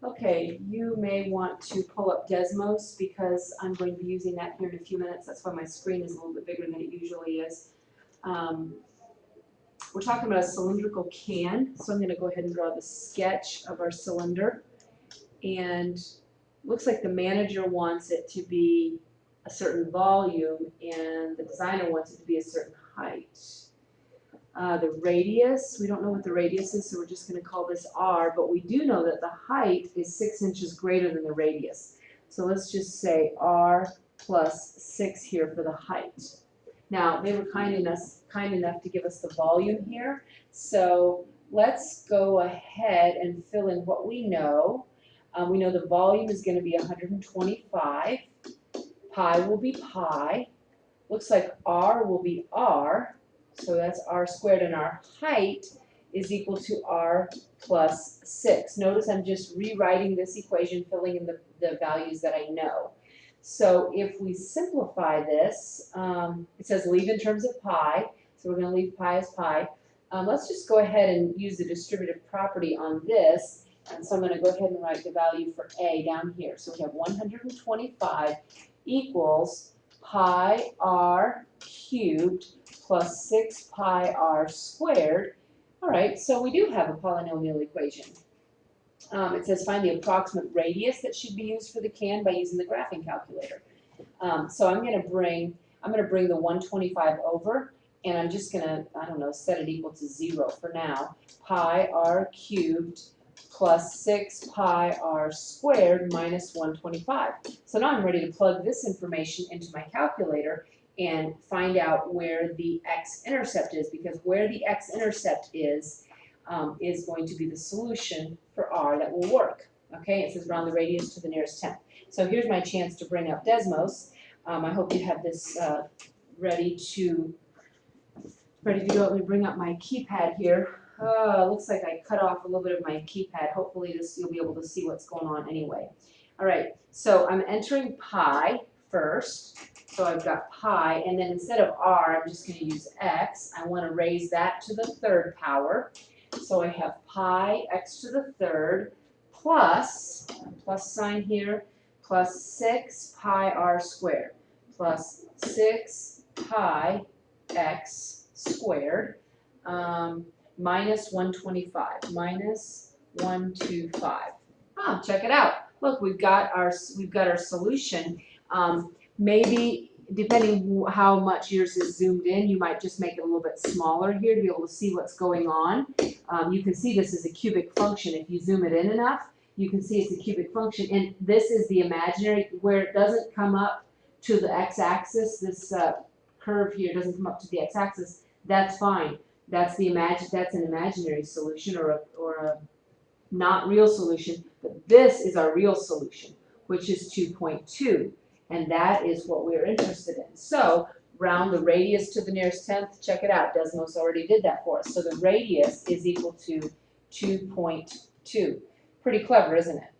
Okay, you may want to pull up Desmos because I'm going to be using that here in a few minutes. That's why my screen is a little bit bigger than it usually is. We're talking about a cylindrical can, so I'm going to go ahead and draw the sketch of our cylinder. And looks like the manager wants it to be a certain volume and the designer wants it to be a certain height. The radius, we don't know what the radius is, so we're just going to call this R, but we do know that the height is 6 inches greater than the radius. So let's just say R plus 6 here for the height. Now, they were kind enough to give us the volume here, so let's go ahead and fill in what we know. We know the volume is going to be 125, pi will be pi, looks like R will be R, so that's R squared, and our height is equal to R plus 6. Notice I'm just rewriting this equation, filling in the values that I know. So if we simplify this, it says leave in terms of pi, so we're going to leave pi as pi. Let's just go ahead and use the distributive property on this, and so I'm going to go ahead and write the value for A down here. So we have 125 equals pi r cubed plus 6 pi r squared. All right, so we do have a polynomial equation. It says find the approximate radius that should be used for the can by using the graphing calculator. So I'm going to bring the 125 over, and I'm just going to, I don't know, set it equal to 0 for now. Pi r cubed plus 6 pi r squared minus 125. So now I'm ready to plug this information into my calculator and find out where the x-intercept is, because where the x-intercept is going to be the solution for R that will work. Okay, it says round the radius to the nearest tenth. So here's my chance to bring up Desmos. I hope you have this ready to go. Let me bring up my keypad here. Looks like I cut off a little bit of my keypad. Hopefully you'll be able to see what's going on anyway. All right, so I'm entering pi first. So I've got pi, and then instead of R, I'm just going to use x. I want to raise that to the third power. So I have pi x to the third plus sign here, plus 6 pi r squared plus 6 pi x squared minus 125, minus 125. Check it out. Look, we've got our solution. Maybe depending how much yours is zoomed in, you might just make it a little bit smaller here to be able to see what's going on. You can see this is a cubic function. If you zoom it in enough, you can see it's a cubic function. And this is the imaginary, where it doesn't come up to the x-axis. This curve here doesn't come up to the x-axis. That's fine. That's an imaginary solution or a not real solution. But this is our real solution, which is 2.2. And that is what we're interested in. So round the radius to the nearest tenth. Check it out. Desmos already did that for us. So the radius is equal to 2.2. Pretty clever, isn't it?